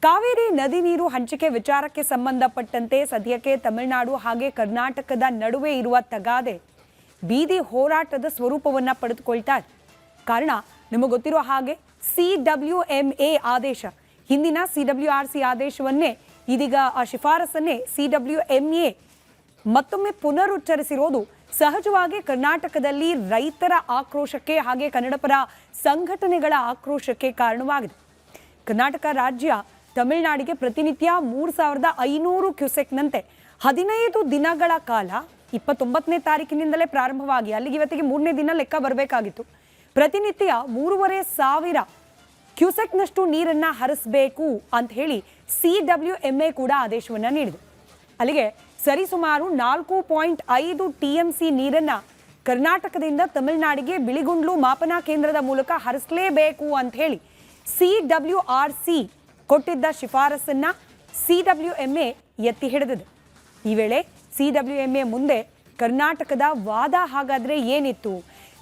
ಕಾವೇರಿ ನದಿ ನೀರು ಹಂಚಿಕೆ ವಿಚಾರಕ್ಕೆ ಸಂಬಂಧಪಟ್ಟಂತೆ ಸದ್ಯಕ್ಕೆ ತಮಿಳುನಾಡು ಹಾಗೆ ಕರ್ನಾಟಕದ ನಡುವೆ ಇರುವ ತಗಾದೆ ಬೀದಿ ಹೋರಾಟದ ಸ್ವರೂಪವನ್ನು ಪಡೆದುಕೊಳ್ತಾ ಇದೆ. ಕಾರಣ ನಿಮಗೆ ಗೊತ್ತಿರೋ ಹಾಗೆ CWMA ಆದೇಶ, ಹಿಂದಿನ CWRC ಆದೇಶವನ್ನೇ ಇದೀಗ ಆ ಶಿಫಾರಸನ್ನೇ CWMA ಮತ್ತೊಮ್ಮೆ ಪುನರುಚ್ಚರಿಸಿರೋದು ಸಹಜವಾಗಿ ಕರ್ನಾಟಕದಲ್ಲಿ ರೈತರ ಆಕ್ರೋಶಕ್ಕೆ ಹಾಗೆ ಕನ್ನಡಪರ ಸಂಘಟನೆಗಳ ಆಕ್ರೋಶಕ್ಕೆ ಕಾರಣವಾಗಿದೆ. ಕರ್ನಾಟಕ ರಾಜ್ಯ ತಮಿಳುನಾಡಿಗೆ ಪ್ರತಿನಿತ್ಯ 3500 ಕ್ಯೂಸೆಕ್ನಂತೆ 15 ದಿನಗಳ ಕಾಲ 29ನೇ ತಾರೀಕಿನಿಂದಲೇ ಪ್ರಾರಂಭವಾಗಿ ಅಲ್ಲಿಗೆ ಇವತ್ತಿಗೆ 3ನೇ ದಿನ ಲೆಕ್ಕ ಬರಬೇಕಾಗಿತ್ತು. ಪ್ರತಿನಿತ್ಯ 3500 ಕ್ಯೂಸೆಕ್ನಷ್ಟು ನೀರನ್ನು ಹರಿಸಬೇಕು ಅಂತ ಹೇಳಿ CWMA ಕೂಡ ಆದೇಶವನ್ನು ನೀಡಿದೆ. ಅಲ್ಲಿಗೆ ಸರಿಸುಮಾರು 4.5 TMC ನೀರನ್ನು ಕರ್ನಾಟಕದಿಂದ ತಮಿಳುನಾಡಿಗೆ ಬಿಳಿಗುಂಡ್ಲು ಮಾಪನಾ ಕೇಂದ್ರದ ಮೂಲಕ ಹರಿಸಲೇಬೇಕು ಅಂತ ಹೇಳಿ CWRC ಕೊಟ್ಟಿದ್ದ ಶಿಫಾರಸನ್ನ CWMA ಎತ್ತಿ ಹಿಡಿದಿದೆ. ಈ ವೇಳೆ CWMA ಮುಂದೆ ಕರ್ನಾಟಕದ ವಾದ ಹಾಗಾದ್ರೆ ಏನಿತ್ತು?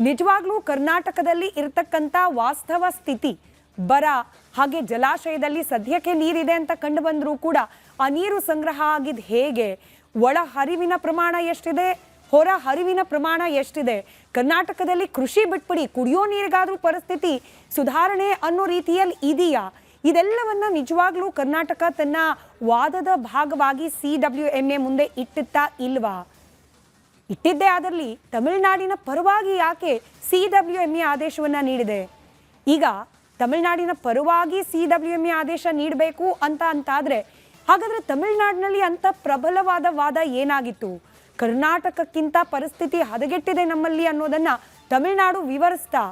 ನಿಜವಾಗ್ಲೂ ಕರ್ನಾಟಕದಲ್ಲಿ ಇರತಕ್ಕಂಥ ವಾಸ್ತವ ಸ್ಥಿತಿ, ಬರ ಹಾಗೆ ಜಲಾಶಯದಲ್ಲಿ ಸದ್ಯಕ್ಕೆ ನೀರಿದೆ ಅಂತ ಕಂಡು ಬಂದರೂ ಕೂಡ ಆ ನೀರು ಸಂಗ್ರಹ ಆಗಿದ್ದು ಹೇಗೆ, ಒಳ ಹರಿವಿನ ಪ್ರಮಾಣ ಎಷ್ಟಿದೆ, ಹೊರ ಹರಿವಿನ ಪ್ರಮಾಣ ಎಷ್ಟಿದೆ, ಕರ್ನಾಟಕದಲ್ಲಿ ಕೃಷಿ ಬಿಟ್ಬಿಡಿ ಕುಡಿಯೋ ನೀರಿಗಾದ್ರೂ ಪರಿಸ್ಥಿತಿ ಸುಧಾರಣೆ ಅನ್ನೋ ರೀತಿಯಲ್ಲಿ ಇದೆಯಾ, ಇದೆಲ್ಲವನ್ನ ನಿಜವಾಗ್ಲೂ ಕರ್ನಾಟಕ ತನ್ನ ವಾದದ ಭಾಗವಾಗಿ CWMA ಮುಂದೆ ಇಟ್ಟಿತ್ತಾ ಇಲ್ವಾ? ಇಟ್ಟಿದ್ದೇ ಆದಲ್ಲಿ ತಮಿಳುನಾಡಿನ ಪರವಾಗಿ ಯಾಕೆ CWMA ಆದೇಶವನ್ನ ನೀಡಿದೆ? ಈಗ ತಮಿಳುನಾಡಿನ ಪರವಾಗಿ CWMA ಆದೇಶ ನೀಡಬೇಕು ಅಂತಾದ್ರೆ ಹಾಗಾದ್ರೆ ತಮಿಳುನಾಡಿನಲ್ಲಿ ಅಂತ ಪ್ರಬಲವಾದ ವಾದ ಏನಾಗಿತ್ತು? ಕರ್ನಾಟಕಕ್ಕಿಂತ ಪರಿಸ್ಥಿತಿ ಹದಗೆಟ್ಟಿದೆ ನಮ್ಮಲ್ಲಿ ಅನ್ನೋದನ್ನ ತಮಿಳುನಾಡು ವಿವರಿಸ್ತಾ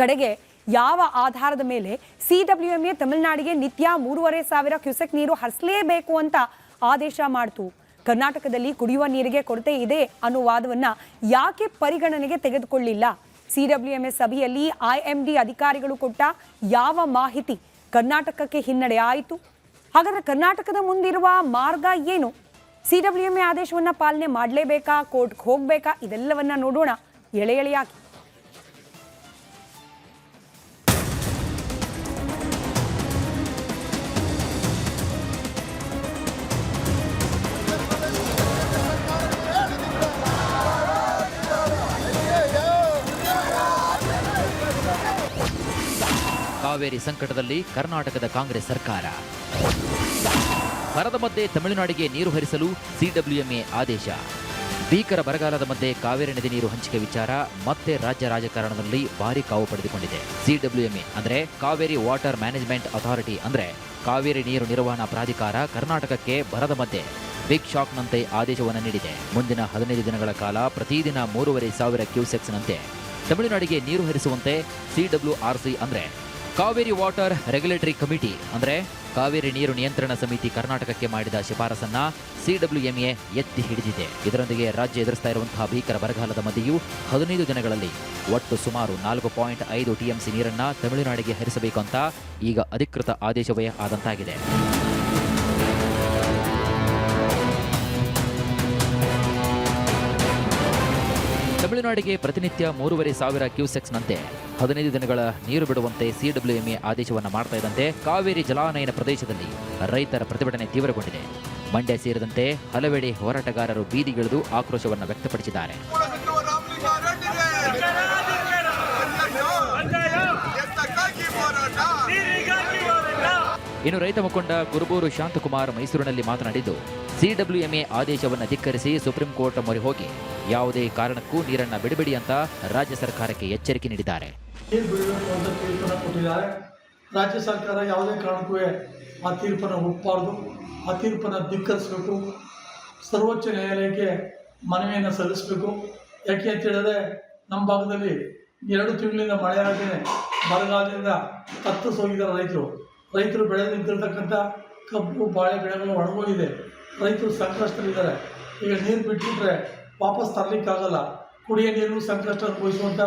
ಕಡೆಗೆ ಯಾವ ಆಧಾರದ ಮೇಲೆ CWMA ತಮಿಳುನಾಡಿಗೆ ನಿತ್ಯ 3500 ಕ್ಯೂಸೆಕ್ ನೀರು ಹರಿಸಲೇಬೇಕು ಅಂತ ಆದೇಶ ಮಾಡ್ತು? ಕರ್ನಾಟಕದಲ್ಲಿ ಕುಡಿಯುವ ನೀರಿಗೆ ಕೊರತೆ ಇದೆ ಅನ್ನೋ ವಾದವನ್ನ ಯಾಕೆ ಪರಿಗಣನೆಗೆ ತೆಗೆದುಕೊಳ್ಳಿಲ್ಲ? CWMA ಸಭೆಯಲ್ಲಿ IMD ಅಧಿಕಾರಿಗಳು ಕೊಟ್ಟ ಯಾವ ಮಾಹಿತಿ ಕರ್ನಾಟಕಕ್ಕೆ ಹಿನ್ನಡೆ ಆಯಿತು? ಹಾಗಾದ್ರೆ ಕರ್ನಾಟಕದ ಮುಂದಿರುವ ಮಾರ್ಗ ಏನು? CWMA ಆದೇಶವನ್ನ ಪಾಲನೆ ಮಾಡಲೇಬೇಕಾ, ಕೋರ್ಟ್ಗೆ ಹೋಗಬೇಕಾ? ಇದೆಲ್ಲವನ್ನ ನೋಡೋಣ ಎಳೆ ಎಳೆಯಾಗಿ. ಕಾವೇರಿ ಸಂಕಟದಲ್ಲಿ ಕರ್ನಾಟಕದ ಕಾಂಗ್ರೆಸ್ ಸರ್ಕಾರ. ಬರದ ಮಧ್ಯೆ ತಮಿಳುನಾಡಿಗೆ ನೀರು ಹರಿಸಲು CWMA ಆದೇಶ. ಭೀಕರ ಬರಗಾಲದ ಮಧ್ಯೆ ಕಾವೇರಿ ನದಿ ನೀರು ಹಂಚಿಕೆ ವಿಚಾರ ಮತ್ತೆ ರಾಜ್ಯ ರಾಜಕಾರಣದಲ್ಲಿ ಭಾರಿ ಕಾವು ಪಡೆದುಕೊಂಡಿದೆ. CWMA ಅಂದ್ರೆ ಕಾವೇರಿ ವಾಟರ್ ಮ್ಯಾನೇಜ್ಮೆಂಟ್ ಅಥಾರಿಟಿ, ಅಂದ್ರೆ ಕಾವೇರಿ ನೀರು ನಿರ್ವಹಣಾ ಪ್ರಾಧಿಕಾರ ಕರ್ನಾಟಕಕ್ಕೆ ಬರದ ಮಧ್ಯೆ ಬಿಗ್ ಶಾಕ್ನಂತೆ ಆದೇಶವನ್ನು ನೀಡಿದೆ. ಮುಂದಿನ 15 ದಿನಗಳ ಕಾಲ ಪ್ರತಿದಿನ 3500 ಕ್ಯೂಸೆಕ್ಸ್ನಂತೆ ತಮಿಳುನಾಡಿಗೆ ನೀರು ಹರಿಸುವಂತೆ CWRC ಅಂದ್ರೆ ಕಾವೇರಿ ವಾಟರ್ ರೆಗ್ಯುಲೇಟರಿ ಕಮಿಟಿ ಅಂದ್ರೆ ಕಾವೇರಿ ನೀರು ನಿಯಂತ್ರಣ ಸಮಿತಿ ಕರ್ನಾಟಕಕ್ಕೆ ಮಾಡಿದ ಶಿಫಾರಸನ್ನ CWMA ಎತ್ತಿ ಹಿಡಿದಿದೆ. ಇದರೊಂದಿಗೆ ರಾಜ್ಯ ಎದುರಿಸ್ತಾ ಇರುವಂತಹ ಭೀಕರ ಬರಗಾಲದ ಮಧ್ಯೆಯೂ 15 ದಿನಗಳಲ್ಲಿ ಒಟ್ಟು ಸುಮಾರು 4.5 TMC ನೀರನ್ನ ತಮಿಳುನಾಡಿಗೆ ಹರಿಸಬೇಕು ಅಂತ ಈಗ ಅಧಿಕೃತ ಆದೇಶವೇ ಆದಂತಾಗಿದೆ. ತಮಿಳುನಾಡಿಗೆ ಪ್ರತಿನಿತ್ಯ 3500 ಕ್ಯೂಸೆಕ್ಸ್ನಂತೆ 15 ದಿನಗಳ ನೀರು ಬಿಡುವಂತೆ CWMA ಆದೇಶವನ್ನು ಮಾಡ್ತಾ ಇದ್ದಂತೆ ಕಾವೇರಿ ಜಲಾನಯನ ಪ್ರದೇಶದಲ್ಲಿ ರೈತರ ಪ್ರತಿಭಟನೆ ತೀವ್ರಗೊಂಡಿದೆ. ಮಂಡ್ಯ ಸೇರಿದಂತೆ ಹಲವೆಡೆ ಹೋರಾಟಗಾರರು ಬೀದಿಗಿಳಿದು ಆಕ್ರೋಶವನ್ನು ವ್ಯಕ್ತಪಡಿಸಿದ್ದಾರೆ. ಇನ್ನು ರೈತ ಮುಖಂಡ ಕುರುಬೂರು ಶಾಂತಕುಮಾರ್ ಮೈಸೂರಿನಲ್ಲಿ ಮಾತನಾಡಿದ್ದು, CWMA ಆದೇಶವನ್ನು ಧಿಕ್ಕರಿಸಿ ಸುಪ್ರೀಂ ಕೋರ್ಟ್ ಮೊರೆ ಹೋಗಿ ಯಾವುದೇ ಕಾರಣಕ್ಕೂ ನೀರನ್ನ ಬಿಡಬೇಡಿ ಅಂತ ರಾಜ್ಯ ಸರ್ಕಾರಕ್ಕೆ ಎಚ್ಚರಿಕೆ ನೀಡಿದ್ದಾರೆ. ರಾಜ್ಯ ಸರ್ಕಾರ ಯಾವುದೇ ಕಾರಣಕ್ಕೂ ಆ ತೀರ್ಪನ್ನು ಒಪ್ಪಬಾರದು, ಆ ತೀರ್ಪನ್ನು ಧಿಕ್ಕರಿಸಬೇಕು, ಸರ್ವೋಚ್ಚ ನ್ಯಾಯಾಲಯಕ್ಕೆ ಮನವಿಯನ್ನು ಸಲ್ಲಿಸಬೇಕು. ಯಾಕೆ ಅಂತ ಹೇಳಿದ್ರೆ ನಮ್ಮ ಭಾಗದಲ್ಲಿ 2 ತಿಂಗಳಿಂದ ಮಳೆಯಾಗಿದೆ, ಬರಗಾಲದಿಂದ ತತ್ತರಿಸಿ ಹೋಗಿದ್ದಾರೆ ರೈತರು ಬೆಳೆ ನಿಂತಿರ್ತಕ್ಕಂಥ ಕಬ್ಬು ಬಾಳೆ ಬೆಳೆಗಳು ಒಣಗೋಗಿದೆ. ರೈತರು ಸಂಕಷ್ಟದಲ್ಲಿದ್ದಾರೆ. ಈಗ ನೀರು ಬಿಟ್ಬಿಟ್ರೆ ವಾಪಸ್ ತರಲಿಕ್ಕಾಗಲ್ಲ. ಕುಡಿಯೋ ನೀರು ಸಂಕಷ್ಟ ಅನುಭವಿಸುವಂಥ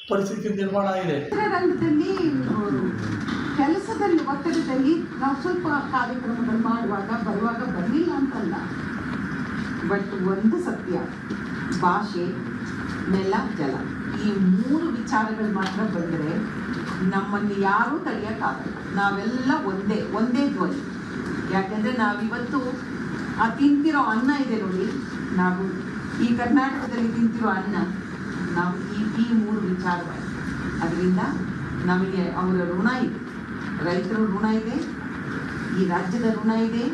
ಪರಿಸ್ಥಿತಿ ನಿರ್ಮಾಣ ಆಗಿದೆ. ಕೆಲಸದಲ್ಲಿ ಒತ್ತಡದಲ್ಲಿ ನಾವು ಸ್ವಲ್ಪ ಕಾರ್ಯಕ್ರಮಗಳು ಬರುವಾಗ ಬರಲಿಲ್ಲ ಅಂತಲ್ಲ, ಬಟ್ ಒಂದು ಸತ್ಯ, ಭಾಷೆ, ನೆಲ, ಜಲ ಈ 3 ವಿಚಾರಗಳು ಮಾತ್ರ ಬಂದರೆ ನಮ್ಮನ್ನು ಯಾರೂ ತಡೆಯೋಕ್ಕಾಗಲ್ಲ. ನಾವೆಲ್ಲ ಒಂದೇ ಧ್ವನಿ. ಯಾಕೆಂದರೆ ನಾವಿವತ್ತು ಆ ತಿಂತಿರೋ ಅನ್ನ ಇದೆ ನೋಡಿ, ನಾವು ಈ ಕರ್ನಾಟಕದಲ್ಲಿ ತಿಂತಿರೋ ಅನ್ನ, ನಾವು ಈ 3 ವಿಚಾರವಾಗಿ, ಅದರಿಂದ ನಮಗೆ ಅವರ ಋಣ ಇದೆ, ರೈತರ ಋಣ ಇದೆ, ಈ ರಾಜ್ಯದ ಋಣ ಇದೆ.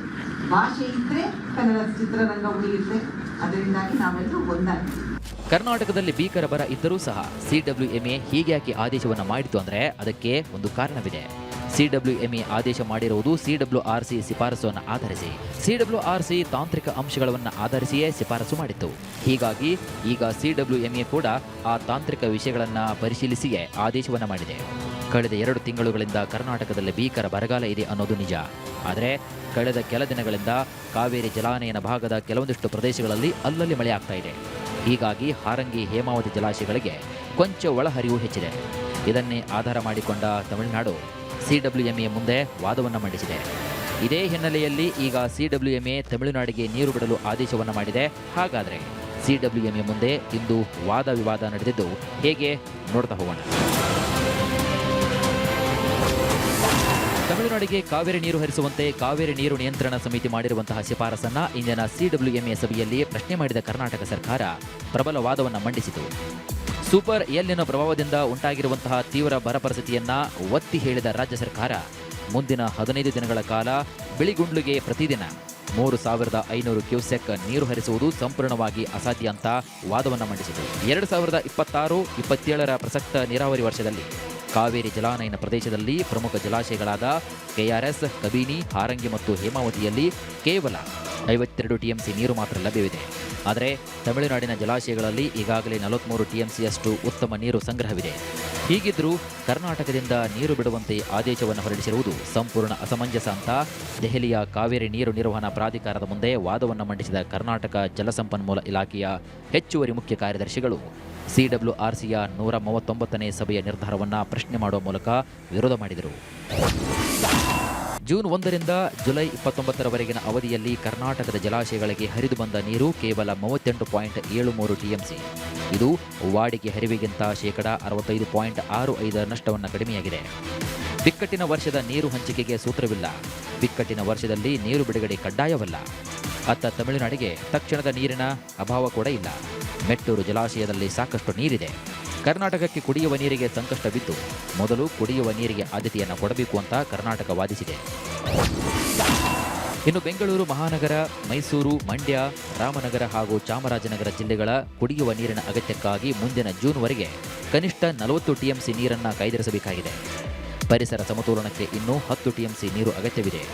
ಭಾಷೆ ಇದ್ದರೆ ಕನ್ನಡ ಚಿತ್ರರಂಗ ಉಳಿಯುತ್ತೆ. ಅದರಿಂದಾಗಿ ನಾವೆಲ್ಲರೂ ಒಂದಾಗಿ. ಕರ್ನಾಟಕದಲ್ಲಿ ಭೀಕರ ಬರ ಇದ್ದರೂ ಸಹ ಸಿಡಬ್ಲ್ಯೂಎಂಎ ಹೀಗೆ ಯಾಕೆ ಆದೇಶವನ್ನು ಮಾಡಿತು ಅಂದರೆ ಅದಕ್ಕೆ ಒಂದು ಕಾರಣವಿದೆ. ಸಿಡಬ್ಲ್ಯೂಎಂಎ ಆದೇಶ ಮಾಡಿರುವುದು ಸಿಡಬ್ಲ್ಯೂಆರ್ಸಿ ಶಿಫಾರಸನ್ನು ಆಧರಿಸಿ. ಸಿಡಬ್ಲ್ಯೂಆರ್ಸಿ ತಾಂತ್ರಿಕ ಅಂಶಗಳನ್ನು ಆಧರಿಸಿಯೇ ಶಿಫಾರಸು ಮಾಡಿತ್ತು. ಹೀಗಾಗಿ ಈಗ ಸಿಡಬ್ಲ್ಯೂಎಂಎ ಕೂಡ ಆ ತಾಂತ್ರಿಕ ವಿಷಯಗಳನ್ನು ಪರಿಶೀಲಿಸಿಯೇ ಆದೇಶವನ್ನು ಮಾಡಿದೆ. ಕಳೆದ 2 ತಿಂಗಳುಗಳಿಂದ ಕರ್ನಾಟಕದಲ್ಲಿ ಭೀಕರ ಬರಗಾಲ ಇದೆ ಅನ್ನೋದು ನಿಜ. ಆದರೆ ಕಳೆದ ಕೆಲ ದಿನಗಳಿಂದ ಕಾವೇರಿ ಜಲಾನಯನ ಭಾಗದ ಕೆಲವೊಂದಿಷ್ಟು ಪ್ರದೇಶಗಳಲ್ಲಿ ಅಲ್ಲಲ್ಲಿ ಮಳೆ ಆಗ್ತಾ ಇದೆ. ಹೀಗಾಗಿ ಹಾರಂಗಿ ಹೇಮಾವತಿ ಜಲಾಶಯಗಳಿಗೆ ಕೊಂಚ ಒಳಹರಿವು ಹೆಚ್ಚಿದೆ. ಇದನ್ನೇ ಆಧಾರ ಮಾಡಿಕೊಂಡ ತಮಿಳುನಾಡು ಸಿಡಬ್ಲ್ಯೂಎಂಎ ಮುಂದೆ ವಾದವನ್ನು ಮಂಡಿಸಿದೆ. ಇದೇ ಹಿನ್ನೆಲೆಯಲ್ಲಿ ಈಗ ಸಿಡಬ್ಲ್ಯೂಎಂಎ ತಮಿಳುನಾಡಿಗೆ ನೀರು ಬಿಡಲು ಆದೇಶವನ್ನು ಮಾಡಿದೆ. ಹಾಗಾದರೆ ಸಿಡಬ್ಲ್ಯೂಎಂಎ ಮುಂದೆ ಇಂದು ವಾದ ವಿವಾದ ನಡೆದಿದ್ದು ಹೇಗೆ ನೋಡ್ತಾ ಹೋಗೋಣ. ತಮಿಳುನಾಡಿಗೆ ಕಾವೇರಿ ನೀರು ಹರಿಸುವಂತೆ ಕಾವೇರಿ ನೀರು ನಿಯಂತ್ರಣ ಸಮಿತಿ ಮಾಡಿರುವಂತಹ ಶಿಫಾರಸನ್ನ ಇಂದಿನ ಸಿಡಬ್ಲ್ಯೂಎಂಎ ಸಭೆಯಲ್ಲಿ ಪ್ರಶ್ನೆ ಮಾಡಿದ ಕರ್ನಾಟಕ ಸರ್ಕಾರ ಪ್ರಬಲ ವಾದವನ್ನು ಮಂಡಿಸಿತು. ಸೂಪರ್ ಎಲ್ನಿನ ಪ್ರಭಾವದಿಂದ ಉಂಟಾಗಿರುವಂತಹ ತೀವ್ರ ಬರ ಪರಿಸ್ಥಿತಿಯನ್ನ ಒತ್ತಿ ಹೇಳಿದ ರಾಜ್ಯ ಸರ್ಕಾರ ಮುಂದಿನ 15 ದಿನಗಳ ಕಾಲ ಬಿಳಿಗುಂಡ್ಲುಗೆ ಪ್ರತಿದಿನ 3,500 ಕ್ಯೂಸೆಕ್ ನೀರು ಹರಿಸುವುದು ಸಂಪೂರ್ಣವಾಗಿ ಅಸಾಧ್ಯ ಅಂತ ವಾದವನ್ನು ಮಂಡಿಸಿತು. 2026-27ರ ಪ್ರಸಕ್ತ ನೀರಾವರಿ ವರ್ಷದಲ್ಲಿ ಕಾವೇರಿ ಜಲಾನಯನ ಪ್ರದೇಶದಲ್ಲಿ ಪ್ರಮುಖ ಜಲಾಶಯಗಳಾದ ಕೆಆರ್ಎಸ್, ಕಬಿನಿ, ಹಾರಂಗಿ ಮತ್ತು ಹೇಮಾವತಿಯಲ್ಲಿ ಕೇವಲ 52 ಟಿಎಂಸಿ ನೀರು ಮಾತ್ರ ಲಭ್ಯವಿದೆ. ಆದರೆ ತಮಿಳುನಾಡಿನ ಜಲಾಶಯಗಳಲ್ಲಿ ಈಗಾಗಲೇ 43 ಟಿಎಂಸಿಯಷ್ಟು ಉತ್ತಮ ನೀರು ಸಂಗ್ರಹವಿದೆ. ಹೀಗಿದ್ದರೂ ಕರ್ನಾಟಕದಿಂದ ನೀರು ಬಿಡುವಂತೆ ಆದೇಶವನ್ನು ಹೊರಡಿಸಿರುವುದು ಸಂಪೂರ್ಣ ಅಸಮಂಜಸ ಅಂತ ದೆಹಲಿಯ ಕಾವೇರಿ ನೀರು ನಿರ್ವಹಣಾ ಪ್ರಾಧಿಕಾರದ ಮುಂದೆ ವಾದವನ್ನು ಮಂಡಿಸಿದ ಕರ್ನಾಟಕ ಜಲಸಂಪನ್ಮೂಲ ಇಲಾಖೆಯ ಹೆಚ್ಚುವರಿ ಮುಖ್ಯ ಕಾರ್ಯದರ್ಶಿಗಳು ಸಿಡಬ್ಲ್ಯೂಆರ್ಸಿಯ 139ನೇ ಸಭೆಯ ನಿರ್ಧಾರವನ್ನು ಪ್ರಶ್ನೆ ಮಾಡುವ ಮೂಲಕ ವಿರೋಧ ಮಾಡಿದರು. ಜೂನ್ 1ರಿಂದ ಜುಲೈ 29ರವರೆಗಿನ ಅವಧಿಯಲ್ಲಿ ಕರ್ನಾಟಕದ ಜಲಾಶಯಗಳಿಗೆ ಹರಿದು ಬಂದ ನೀರು ಕೇವಲ 38.73 ಟಿಎಂಸಿ. ಇದು ವಾಡಿಕೆ ಹರಿವಿಗಿಂತ ಶೇಕಡಾ 65.65 ನಷ್ಟವನ್ನು ಕಡಿಮೆಯಾಗಿದೆ. ಬಿಕ್ಕಟ್ಟಿನ ವರ್ಷದ ನೀರು ಹಂಚಿಕೆಗೆ ಸೂತ್ರವಿಲ್ಲ. ಬಿಕ್ಕಟ್ಟಿನ ವರ್ಷದಲ್ಲಿ ನೀರು ಬಿಡುಗಡೆ ಕಡ್ಡಾಯವಲ್ಲ. ಅತ್ತ ತಮಿಳುನಾಡಿಗೆ ತಕ್ಷಣದ ನೀರಿನ ಅಭಾವ ಕೂಡ ಇಲ್ಲ. ಮೆಟ್ಟೂರು ಜಲಾಶಯದಲ್ಲಿ ಸಾಕಷ್ಟು ನೀರಿದೆ. ಕರ್ನಾಟಕಕ್ಕೆ ಕುಡಿಯುವ ನೀರಿಗೆ ಸಂಕಷ್ಟವಿದ್ದು ಮೊದಲು ಕುಡಿಯುವ ನೀರಿಗೆ ಆದ್ಯತೆಯನ್ನು ಕೊಡಬೇಕು ಅಂತ ಕರ್ನಾಟಕ ವಾದಿಸಿದೆ. ಇನ್ನು ಬೆಂಗಳೂರು ಮಹಾನಗರ, ಮೈಸೂರು, ಮಂಡ್ಯ, ರಾಮನಗರ ಹಾಗೂ ಚಾಮರಾಜನಗರ ಜಿಲ್ಲೆಗಳ ಕುಡಿಯುವ ನೀರಿನ ಅಗತ್ಯಕ್ಕಾಗಿ ಮುಂದಿನ ಜೂನ್ವರೆಗೆ ಕನಿಷ್ಠ 40 ಟಿಎಂಸಿ ನೀರನ್ನು ಕಾಯ್ದಿರಿಸಬೇಕಾಗಿದೆ. ಪರಿಸರ ಸಮತೋಲನಕ್ಕೆ ಇನ್ನೂ 10 ಟಿಎಂಸಿ ನೀರು ಅಗತ್ಯವಿದೆ.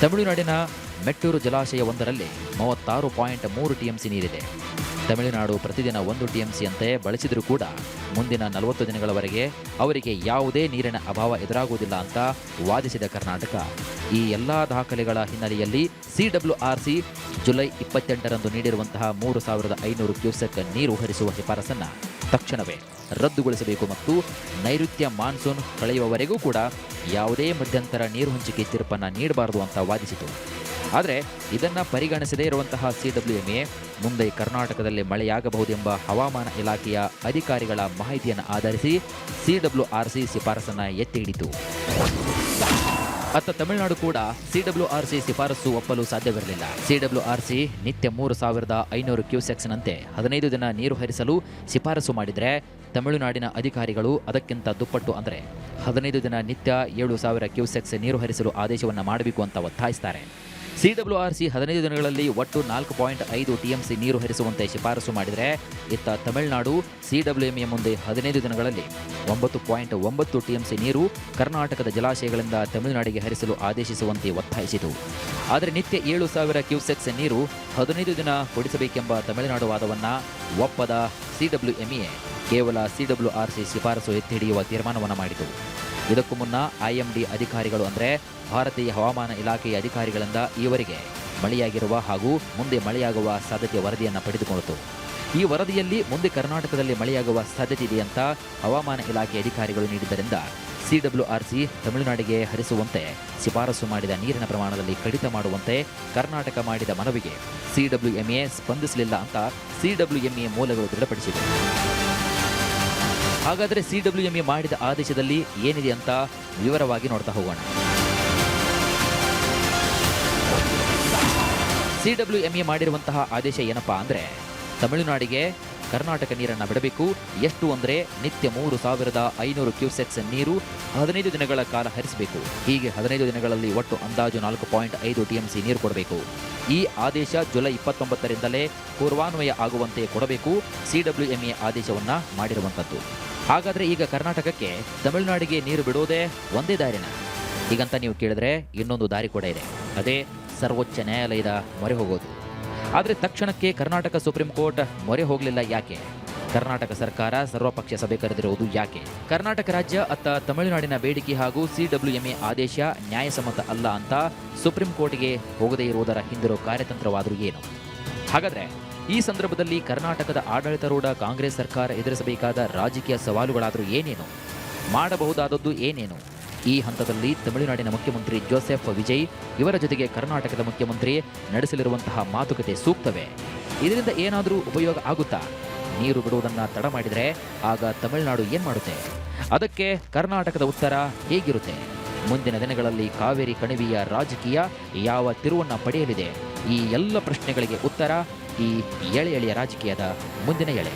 ತಮಿಳುನಾಡಿನ ಮೆಟ್ಟೂರು ಜಲಾಶಯ ಒಂದರಲ್ಲಿ 36.3 ಟಿಎಂಸಿ ನೀರಿದೆ. ತಮಿಳುನಾಡು ಪ್ರತಿದಿನ 1 ಟಿಎಂಸಿಯಂತೆ ಬಳಸಿದರೂ ಕೂಡ ಮುಂದಿನ 40 ದಿನಗಳವರೆಗೆ ಅವರಿಗೆ ಯಾವುದೇ ನೀರಿನ ಅಭಾವ ಎದುರಾಗುವುದಿಲ್ಲ ಅಂತ ವಾದಿಸಿದ ಕರ್ನಾಟಕ ಈ ಎಲ್ಲ ದಾಖಲೆಗಳ ಹಿನ್ನೆಲೆಯಲ್ಲಿ ಸಿಡಬ್ಲ್ಯೂಆರ್ಸಿ ಜುಲೈ 28ರಂದು ನೀಡಿರುವಂತಹ 3,500 ಕ್ಯೂಸೆಕ್ ನೀರು ಹರಿಸುವ ಶಿಫಾರಸನ್ನು ತಕ್ಷಣವೇ ರದ್ದುಗೊಳಿಸಬೇಕು ಮತ್ತು ನೈಋತ್ಯ ಮಾನ್ಸೂನ್ ಕಳೆಯುವವರೆಗೂ ಕೂಡ ಯಾವುದೇ ಮಧ್ಯಂತರ ನೀರು ಹಂಚಿಕೆ ತೀರ್ಪನ್ನು ನೀಡಬಾರದು ಅಂತ ವಾದಿಸಿತು. ಆದರೆ ಇದನ್ನು ಪರಿಗಣಿಸದೇ ಇರುವಂತಹ ಸಿಡಬ್ಲ್ಯೂಎಂಎ ಮುಂದೆ ಕರ್ನಾಟಕದಲ್ಲಿ ಮಳೆಯಾಗಬಹುದೆಂಬ ಹವಾಮಾನ ಇಲಾಖೆಯ ಅಧಿಕಾರಿಗಳ ಮಾಹಿತಿಯನ್ನು ಆಧರಿಸಿ ಸಿಡಬ್ಲ್ಯೂಆರ್ಸಿ ಶಿಫಾರಸನ್ನು ಎತ್ತಿ ಹಿಡಿತು. ಅತ್ತ ತಮಿಳುನಾಡು ಕೂಡ ಸಿಡಬ್ಲ್ಯೂಆರ್ಸಿ ಶಿಫಾರಸು ಒಪ್ಪಲು ಸಾಧ್ಯವಿರಲಿಲ್ಲ. ಸಿಡಬ್ಲ್ಯೂಆರ್ಸಿ ನಿತ್ಯ 3,500 ಕ್ಯೂಸೆಕ್ಸ್ನಂತೆ 15 ದಿನ ನೀರು ಹರಿಸಲು ಶಿಫಾರಸು ಮಾಡಿದರೆ ತಮಿಳುನಾಡಿನ ಅಧಿಕಾರಿಗಳು ಅದಕ್ಕಿಂತ ದುಪ್ಪಟ್ಟು ಅಂದರೆ 15 ದಿನ ನಿತ್ಯ 7,000 ಕ್ಯೂಸೆಕ್ಸ್ ನೀರು ಹರಿಸಲು ಆದೇಶವನ್ನು ಮಾಡಬೇಕು ಅಂತ ಒತ್ತಾಯಿಸ್ತಾರೆ. ಸಿಡಬ್ಲ್ಯೂಆರ್ಸಿ 15 ದಿನಗಳಲ್ಲಿ ಒಟ್ಟು 4.5 ಟಿಎಂಸಿ ನೀರು ಹರಿಸುವಂತೆ ಶಿಫಾರಸು ಮಾಡಿದರೆ ಇತ್ತ ತಮಿಳುನಾಡು ಸಿಡಬ್ಲ್ಯೂಎಂಎ ಮುಂದೆ 15 ದಿನಗಳಲ್ಲಿ 9.9 ಟಿಎಂಸಿ ನೀರು ಕರ್ನಾಟಕದ ಜಲಾಶಯಗಳಿಂದ ತಮಿಳುನಾಡಿಗೆ ಹರಿಸಲು ಆದೇಶಿಸುವಂತೆ ಒತ್ತಾಯಿಸಿತು. ಆದರೆ ನಿತ್ಯ 7,000 ಕ್ಯೂಸೆಕ್ಸ್ ನೀರು 15 ದಿನ ಕೊಡಿಸಬೇಕೆಂಬ ತಮಿಳುನಾಡು ವಾದವನ್ನು ಒಪ್ಪದ ಸಿಡಬ್ಲ್ಯೂಎಂಎ ಕೇವಲ ಸಿಡಬ್ಲ್ಯೂಆರ್ಸಿ ಶಿಫಾರಸು ಎತ್ತಿ ಹಿಡಿಯುವ ತೀರ್ಮಾನವನ್ನು ಮಾಡಿತು. ಇದಕ್ಕೂ ಮುನ್ನ ಐಎಂಡಿ ಅಧಿಕಾರಿಗಳು ಅಂದರೆ ಭಾರತೀಯ ಹವಾಮಾನ ಇಲಾಖೆಯ ಅಧಿಕಾರಿಗಳಿಂದ ಈವರೆಗೆ ಮಳೆಯಾಗಿರುವ ಹಾಗೂ ಮುಂದೆ ಮಳೆಯಾಗುವ ಸಾಧ್ಯತೆ ವರದಿಯನ್ನು ಪಡೆದುಕೊಂಡಿತು. ಈ ವರದಿಯಲ್ಲಿ ಮುಂದೆ ಕರ್ನಾಟಕದಲ್ಲಿ ಮಳೆಯಾಗುವ ಸಾಧ್ಯತೆ ಇದೆ ಅಂತ ಹವಾಮಾನ ಇಲಾಖೆ ಅಧಿಕಾರಿಗಳು ನೀಡಿದ್ದರಿಂದ ಸಿಡಬ್ಲ್ಯೂಆರ್ಸಿ ತಮಿಳುನಾಡಿಗೆ ಹರಿಸುವಂತೆ ಶಿಫಾರಸು ಮಾಡಿದ ನೀರಿನ ಪ್ರಮಾಣದಲ್ಲಿ ಕಡಿತ ಮಾಡುವಂತೆ ಕರ್ನಾಟಕ ಮಾಡಿದ ಮನವಿಗೆ ಸಿಡಬ್ಲ್ಯೂಎಂಎ ಸ್ಪಂದಿಸಲಿಲ್ಲ ಅಂತ ಸಿಡಬ್ಲ್ಯೂಎಂಎ ಮೂಲಗಳು ದೃಢಪಡಿಸಿವೆ. ಹಾಗಾದರೆ CWMA ಮಾಡಿದ ಆದೇಶದಲ್ಲಿ ಏನಿದೆ ಅಂತ ವಿವರವಾಗಿ ನೋಡ್ತಾ ಹೋಗೋಣ. CWMA ಮಾಡಿರುವಂತಹ ಆದೇಶ ಏನಪ್ಪಾ ಅಂದರೆ, ತಮಿಳುನಾಡಿಗೆ ಕರ್ನಾಟಕ ನೀರನ್ನು ಬಿಡಬೇಕು. ಎಷ್ಟು ಅಂದರೆ ನಿತ್ಯ 3,500 ಕ್ಯೂಸೆಕ್ಸ್ ನೀರು 15 ದಿನಗಳ ಕಾಲ ಹರಿಸಬೇಕು. ಹೀಗೆ 15 ದಿನಗಳಲ್ಲಿ ಒಟ್ಟು ಅಂದಾಜು 4.5 TMC ನೀರು ಕೊಡಬೇಕು. ಈ ಆದೇಶ ಜುಲೈ 29ರಿಂದಲೇ ಪೂರ್ವಾನ್ವಯ ಆಗುವಂತೆ ಕೊಡಬೇಕು. CWMA ಆದೇಶವನ್ನ ಮಾಡಿರುವಂಥದ್ದು. ಹಾಗಾದರೆ ಈಗ ಕರ್ನಾಟಕಕ್ಕೆ ತಮಿಳುನಾಡಿಗೆ ನೀರು ಬಿಡೋದೇ ಒಂದೇ ದಾರಿನ? ಹೀಗಂತ ನೀವು ಕೇಳಿದ್ರೆ ಇನ್ನೊಂದು ದಾರಿ ಕೂಡ ಇದೆ. ಅದೇ ಸರ್ವೋಚ್ಚ ನ್ಯಾಯಾಲಯದ ಮೊರೆ ಹೋಗೋದು. ಆದರೆ ತಕ್ಷಣಕ್ಕೆ ಕರ್ನಾಟಕ ಸುಪ್ರೀಂ ಕೋರ್ಟ್ ಮೊರೆ ಹೋಗಲಿಲ್ಲ ಯಾಕೆ? ಕರ್ನಾಟಕ ಸರ್ಕಾರ ಸರ್ವಪಕ್ಷ ಸಭೆ ಕರೆದಿರುವುದು ಯಾಕೆ? ಕರ್ನಾಟಕ ರಾಜ್ಯ ಅತ್ತ ತಮಿಳುನಾಡಿನ ಬೇಡಿಕೆ ಹಾಗೂ CWMA ಆದೇಶ ನ್ಯಾಯಸಮ್ಮತ ಅಲ್ಲ ಅಂತ ಸುಪ್ರೀಂ ಕೋರ್ಟ್ಗೆ ಹೋಗದೇ ಇರುವುದರ ಹಿಂದಿರೋ ಕಾರ್ಯತಂತ್ರವಾದರೂ ಏನು? ಹಾಗಾದ್ರೆ ಈ ಸಂದರ್ಭದಲ್ಲಿ ಕರ್ನಾಟಕದ ಆಡಳಿತಾರೂಢ ಕಾಂಗ್ರೆಸ್ ಸರ್ಕಾರ ಎದುರಿಸಬೇಕಾದ ರಾಜಕೀಯ ಸವಾಲುಗಳಾದರೂ ಏನೇನು? ಮಾಡಬಹುದಾದದ್ದು ಏನೇನು? ಈ ಹಂತದಲ್ಲಿ ತಮಿಳುನಾಡಿನ ಮುಖ್ಯಮಂತ್ರಿ ಜೋಸೆಫ್ ವಿಜಯ್ ಇವರ ಜೊತೆಗೆ ಕರ್ನಾಟಕದ ಮುಖ್ಯಮಂತ್ರಿ ನಡೆಸಲಿರುವಂತಹ ಮಾತುಕತೆ ಸೂಕ್ತವೇ? ಇದರಿಂದ ಏನಾದರೂ ಉಪಯೋಗ ಆಗುತ್ತಾ? ನೀರು ಬಿಡುವುದನ್ನು ತಡ ಮಾಡಿದರೆ ಆಗ ತಮಿಳುನಾಡು ಏನು ಮಾಡುತ್ತೆ? ಅದಕ್ಕೆ ಕರ್ನಾಟಕದ ಉತ್ತರ ಹೇಗಿರುತ್ತೆ? ಮುಂದಿನ ದಿನಗಳಲ್ಲಿ ಕಾವೇರಿ ಕಣಿವೆಯ ರಾಜಕೀಯ ಯಾವ ತಿರುವನ್ನು ಪಡೆಯಲಿದೆ? ಈ ಎಲ್ಲ ಪ್ರಶ್ನೆಗಳಿಗೆ ಉತ್ತರ ಈ ಎಳೆಯ ರಾಜಕೀಯದ ಮುಂದಿನ ಎಳೆ.